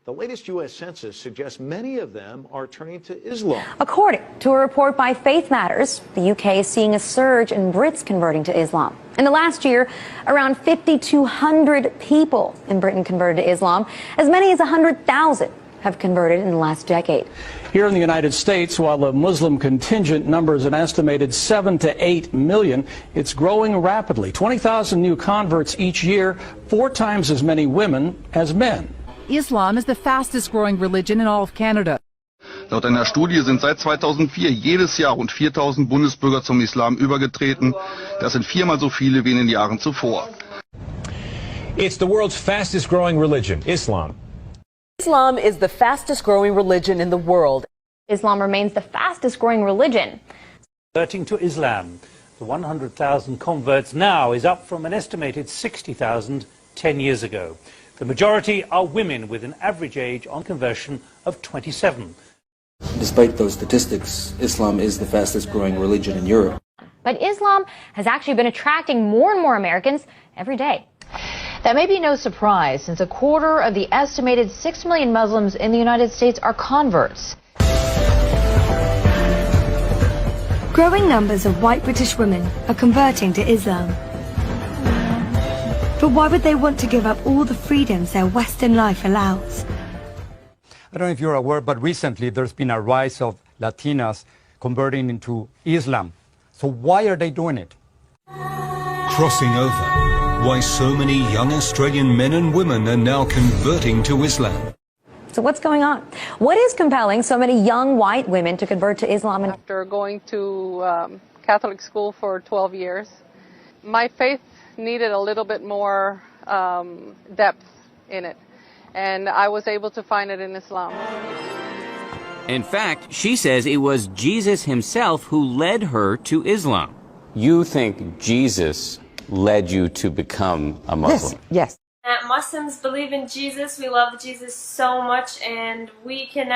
The latest U.S. Census suggests many of them are turning to Islam. According to a report by Faith Matters, the UK is seeing a surge in Brits converting to Islam. In the last year, around 5,200 people in Britain converted to Islam. As many as 100,000 have converted in the last decade. Here in the United States, while the Muslim contingent numbers an estimated 7 to 8 million, it's growing rapidly. 20,000 new converts each year, 4 times as many women as men. Islam is the fastest growing religion in all of Canada. Laut einer Studie sind seit 2004 jedes Jahr rund 4.000 Bundesbürger zum Islam übergetreten. Das sind 4-mal so viele wie in den Jahren zuvor. It's the world's fastest growing religion, Islam. Islam is the fastest growing religion in the world. Islam remains the fastest growing religion. Converting to Islam. The 100,000 converts now is up from an estimated 60,000 10 years ago. The majority are women with an average age on conversion of 27. Despite those statistics, Islam is the fastest growing religion in Europe. But Islam has actually been attracting more and more Americans every day. That may be no surprise, since a quarter of the estimated 6 million Muslims in the United States are converts. Growing numbers of white British women are converting to Islam. But why would they want to give up all the freedoms their Western life allows? I don't know if you're aware, but recently there's been a rise of Latinas converting into Islam. So why are they doing it? Crossing over. Why so many young Australian men and women are now converting to Islam. So what's going on? What is compelling so many young white women to convert to Islam? After going to Catholic school for 12 years, my faith needed a little bit more depth in it, and I was able to find it in Islam. In fact, she says it was Jesus himself who led her to Islam. You think Jesus led you to become a Muslim? Yes. Muslims believe in Jesus. We love Jesus so much, and we can't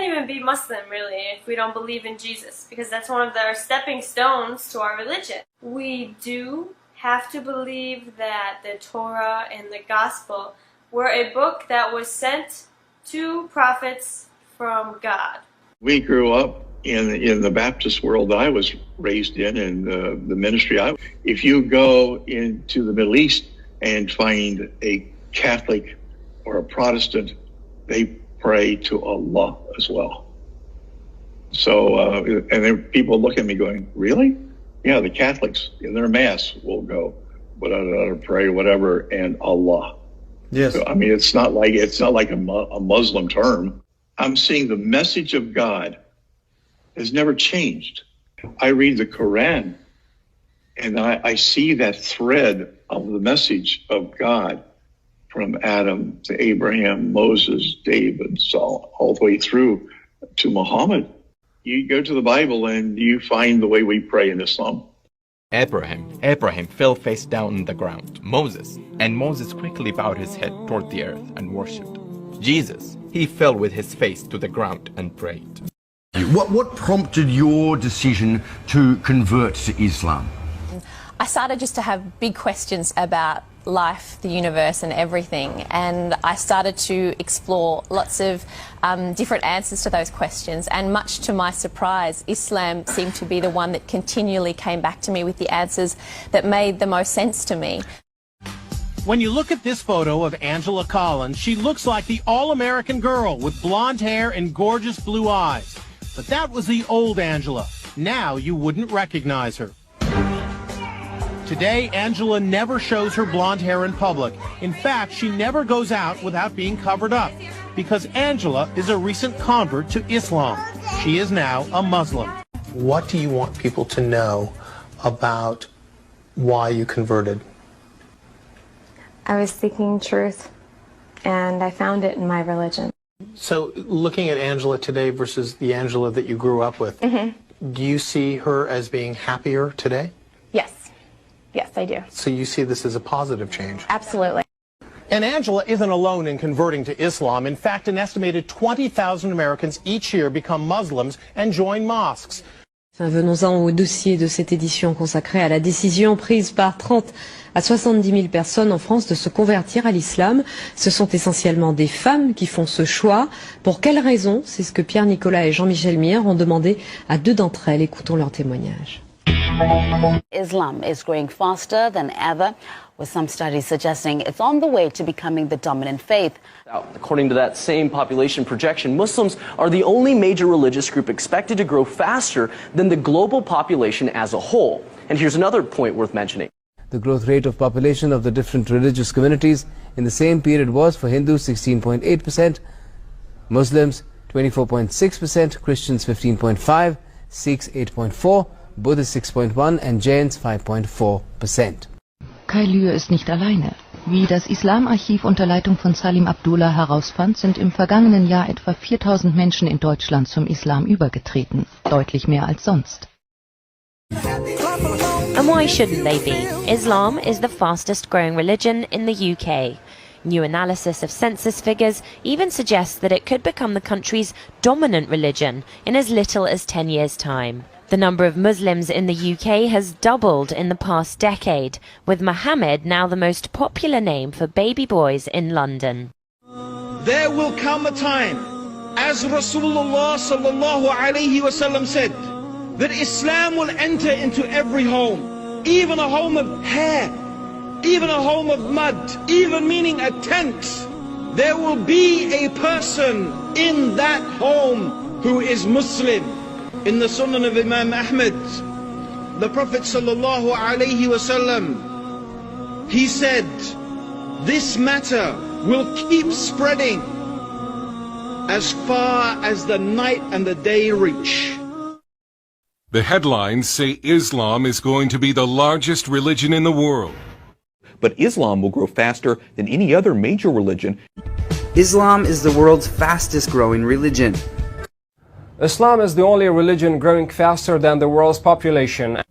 even be Muslim really if we don't believe in Jesus, because that's one of our stepping stones to our religion. We do have to believe that the Torah and the Gospel were a book that was sent to prophets from God. We grew up in the Baptist world that I was raised in the ministry. If you go into the Middle East and find a Catholic or a Protestant, they pray to Allah as well. So, and then people look at me going, really? Yeah, the Catholics in their Mass will go, pray, whatever, and Allah. Yes. So, I mean, it's not like a Muslim term. I'm seeing the message of God has never changed. I read the Quran, and I see that thread of the message of God from Adam to Abraham, Moses, David, Saul, all the way through to Muhammad. You go to the Bible and you find the way we pray in Islam. Abraham fell face down on the ground. Moses quickly bowed his head toward the earth and worshipped. Jesus, he fell with his face to the ground and prayed. What prompted your decision to convert to Islam? I started just to have big questions about life, the universe and everything, and I started to explore lots of different answers to those questions, and much to my surprise, Islam seemed to be the one that continually came back to me with the answers that made the most sense to me. When you look at this photo of Angela Collins, she looks like the all-American girl with blonde hair and gorgeous blue eyes. But that was the old Angela. Now you wouldn't recognize her. Today, Angela never shows her blonde hair in public. In fact, she never goes out without being covered up, because Angela is a recent convert to Islam. She is now a Muslim. What do you want people to know about why you converted? I was seeking truth, and I found it in my religion. So, looking at Angela today versus the Angela that you grew up with, do you see her as being happier today? Yes. Yes, I do. So you see this as a positive change? Absolutely. And Angela isn't alone in converting to Islam. In fact, an estimated 20,000 Americans each year become Muslims and join mosques. Venons-en au dossier de cette édition consacrée à la décision prise par 30 à 70 000 personnes en France de se convertir à l'islam. Ce sont essentiellement des femmes qui font ce choix. Pour quelles raisons? C'est ce que Pierre Nicolas et Jean-Michel Mier ont demandé à 2 d'entre elles. Écoutons leur témoignage. Islam is growing faster than ever, with some studies suggesting it's on the way to becoming the dominant faith. According to that same population projection, Muslims are the only major religious group expected to grow faster than the global population as a whole. And here's another point worth mentioning. The growth rate of population of the different religious communities in the same period was for Hindus 16.8%, Muslims 24.6%, Christians 15.5%, Sikhs 8.4%, Buddhists 6.1% and Jains 5.4%. Kai Lühr ist nicht alleine. Wie das Islamarchiv unter Leitung von Salim Abdullah herausfand, sind im vergangenen Jahr etwa 4.000 Menschen in Deutschland zum Islam übergetreten. Deutlich mehr als sonst. And why shouldn't they be? Islam is the fastest growing religion in the UK. New analysis of census figures even suggests that it could become the country's dominant religion in as little as 10 years' time. The number of Muslims in the UK has doubled in the past decade, with Mohammed now the most popular name for baby boys in London. There will come a time, as Rasulullah sallallahu alayhi wasallam said, that Islam will enter into every home, even a home of hair, even a home of mud, even meaning a tent. There will be a person in that home who is Muslim. In the Sunan of Imam Ahmad, the Prophet sallallahu alayhi wasallam, he said, this matter will keep spreading as far as the night and the day reach. The headlines say Islam is going to be the largest religion in the world. But Islam will grow faster than any other major religion. Islam is the world's fastest growing religion. Islam is the only religion growing faster than the world's population.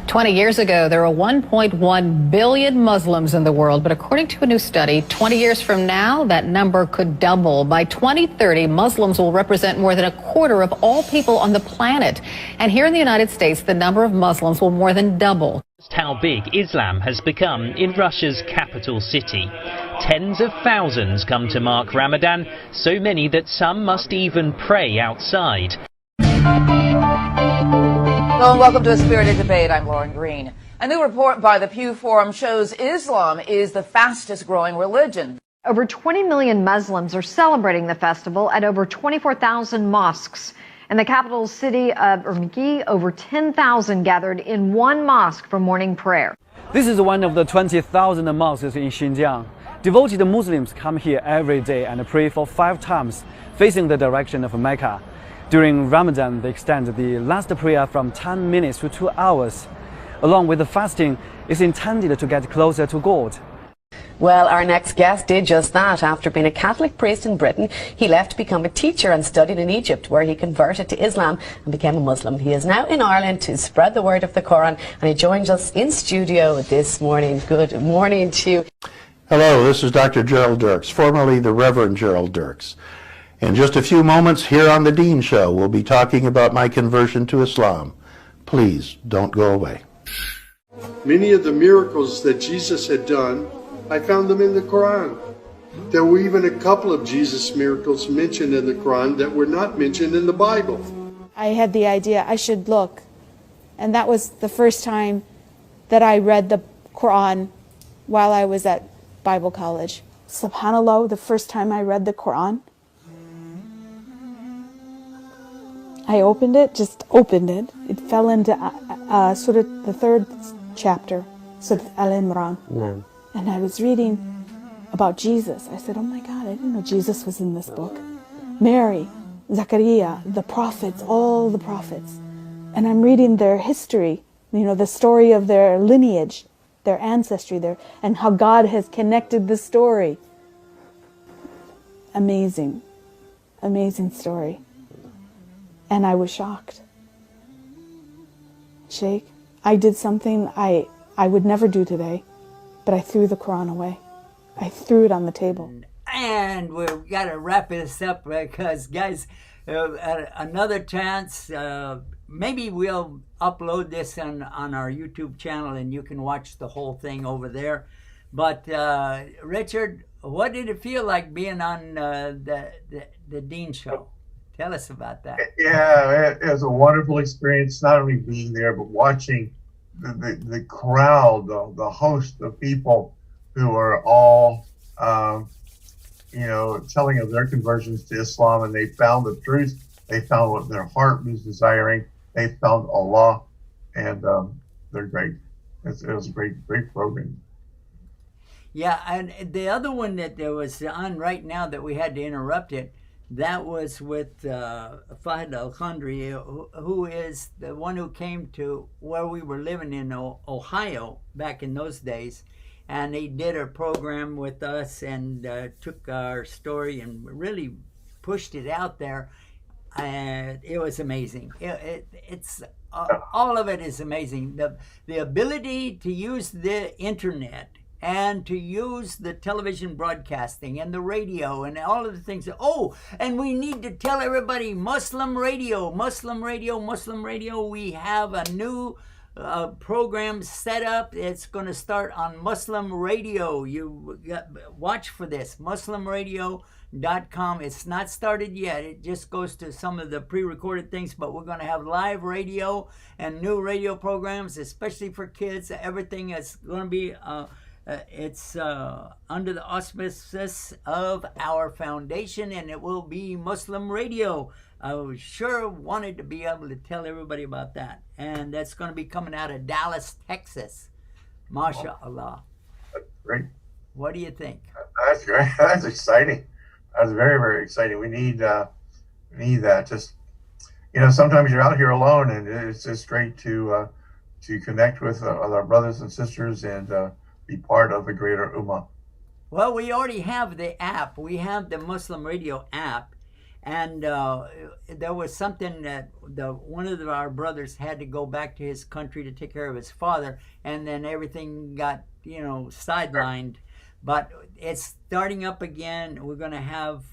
20 years ago, there were 1.1 billion Muslims in the world, but according to a new study, 20 years from now, that number could double. By 2030, Muslims will represent more than a quarter of all people on the planet. And here in the United States, the number of Muslims will more than double. Just how big Islam has become in Russia's capital city. Tens of thousands come to mark Ramadan, so many that some must even pray outside. Hello and welcome to A Spirited Debate. I'm Lauren Green. A new report by the Pew Forum shows Islam is the fastest growing religion. Over 20 million Muslims are celebrating the festival at over 24,000 mosques. In the capital city of Urumqi, over 10,000 gathered in one mosque for morning prayer. This is one of the 20,000 mosques in Xinjiang. Devoted Muslims come here every day and pray for 5 times, facing the direction of Mecca. During Ramadan, they extend the last prayer from 10 minutes to 2 hours. Along with the fasting, it's intended to get closer to God. Well, our next guest did just that. After being a Catholic priest in Britain, he left to become a teacher and studied in Egypt, where he converted to Islam and became a Muslim. He is now in Ireland to spread the word of the Quran, and he joins us in studio this morning. Good morning to you. Hello, this is Dr. Gerald Dirks, formerly the Reverend Gerald Dirks. In just a few moments here on The Dean Show, we'll be talking about my conversion to Islam. Please don't go away. Many of the miracles that Jesus had done, I found them in the Quran. There were even a couple of Jesus miracles mentioned in the Quran that were not mentioned in the Bible. I had the idea I should look, and that was the first time that I read the Quran while I was at Bible college. SubhanAllah, the first time I read the Quran, I opened it, just opened it. It fell into sort of the third chapter, sort of Al-Imran. No. And I was reading about Jesus. I said, oh my God, I didn't know Jesus was in this book. Mary, Zachariah, the prophets, all the prophets. And I'm reading their history, you know, the story of their lineage, their ancestry, and how God has connected the story. Amazing, amazing story. And I was shocked. Sheikh, I did something I would never do today, but I threw the Quran away. I threw it on the table. And we've got to wrap this up because, guys, another chance, maybe we'll upload this on our YouTube channel and you can watch the whole thing over there. But, Richard, what did it feel like being on the Dean Show? Tell us about that. Yeah, it was a wonderful experience, not only being there, but watching the crowd, the host of people who are all, telling of their conversions to Islam, and they found the truth. They found what their heart was desiring. They found Allah, and they're great. It was a great program. Yeah, and the other one that there was on right now that we had to interrupt it, that was with Fahd Al-Khandri, who is the one who came to where we were living in Ohio back in those days. And he did a program with us and took our story and really pushed it out there. And it was amazing. It's all of it is amazing. The ability to use the internet and to use the television broadcasting and the radio and all of the things. Oh, and we need to tell everybody, Muslim Radio. We have a new program set up. It's going to start on Muslim Radio. Watch for this, muslimradio.com. It's not started yet. It just goes to some of the pre-recorded things, but we're going to have live radio and new radio programs, especially for kids. Everything is going to be it's under the auspices of our foundation, and it will be Muslim Radio. I sure wanted to be able to tell everybody about that. And that's going to be coming out of Dallas, Texas. MashaAllah. That's great. What do you think? That's great. That's exciting. That's very, very exciting. We need that. Just, sometimes you're out here alone, and it's just great to connect with our brothers and sisters and be part of a greater ummah. Well, we already have the app. We have the Muslim Radio app. And there was something that one of our brothers had to go back to his country to take care of his father, and then everything got, sidelined. But it's starting up again. We're going to have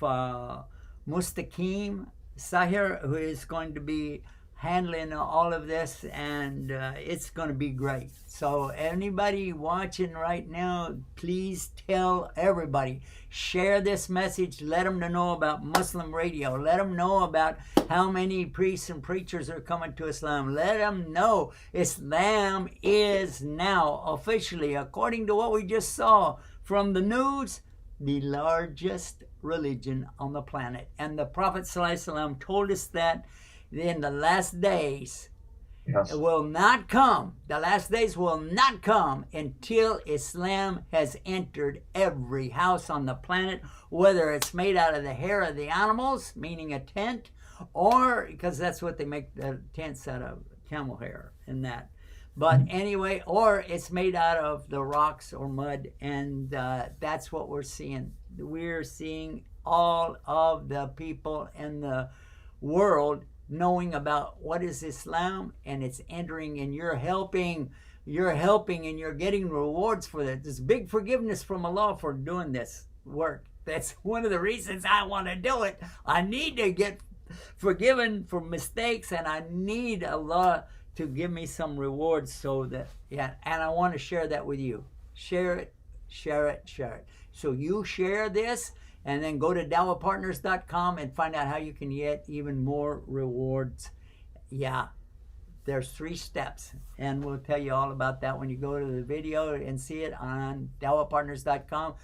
Mustaqim Sahir, who is going to be handling all of this, and it's going to be great. So anybody watching right now, please tell everybody. Share this message. Let them know about Muslim Radio. Let them know about how many priests and preachers are coming to Islam. Let them know Islam is now officially, according to what we just saw from the news, the largest religion on the planet. And the Prophet ﷺ told us that in the last days, it will not come. The last days will not come until Islam has entered every house on the planet, whether it's made out of the hair of the animals, meaning a tent, or because that's what they make the tents out of, camel hair and that. But anyway, or it's made out of the rocks or mud, and that's what we're seeing. We're seeing all of the people in the world knowing about what is Islam, and it's entering, and you're helping, and you're getting rewards for that. There's big forgiveness from Allah for doing this work. That's one of the reasons I want to do it. I need to get forgiven for mistakes, and I need Allah to give me some rewards, so that, yeah, and I want to share that with you. Share it, share it, share it. So you share this, and then go to dawapartners.com and find out how you can get even more rewards. Yeah, there's 3 steps, and we'll tell you all about that when you go to the video and see it on dawapartners.com.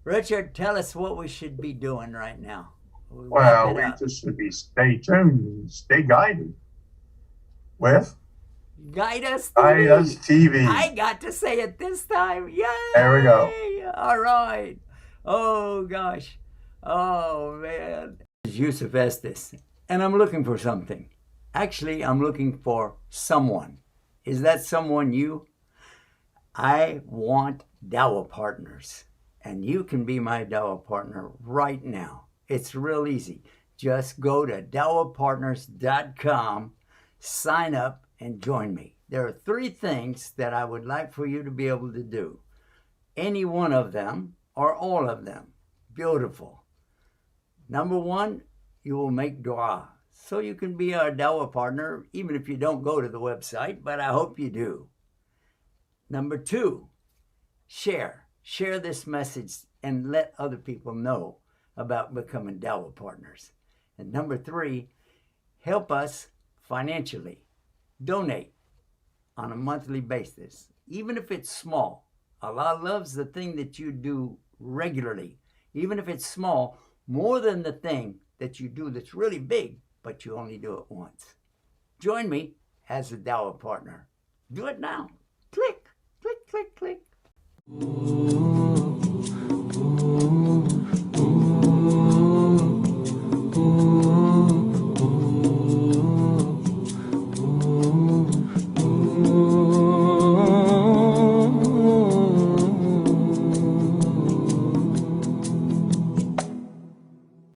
Richard, tell us what we should be doing right now. Well, we just should be stay tuned, stay guided with Guide Us TV. Guide Us TV. I got to say it this time. Yay! There we go. All right. Oh, gosh. Oh, man. This is Yusuf Estes, and I'm looking for something. Actually, I'm looking for someone. Is that someone you? I want Dawah Partners, and you can be my Dawah partner right now. It's real easy. Just go to dawapartners.com, sign up, and join me. There are 3 things that I would like for you to be able to do. Any one of them or all of them. Beautiful. Number 1, you will make dua. So you can be our Dawah partner, even if you don't go to the website, but I hope you do. Number 2, share. Share this message and let other people know about becoming Dawah partners. And number 3, help us financially. Donate on a monthly basis, even if it's small. Allah loves the thing that you do regularly, even if it's small, more than the thing that you do that's really big, but you only do it once. Join me as a Dawah partner. Do it now. Click, click, click, click.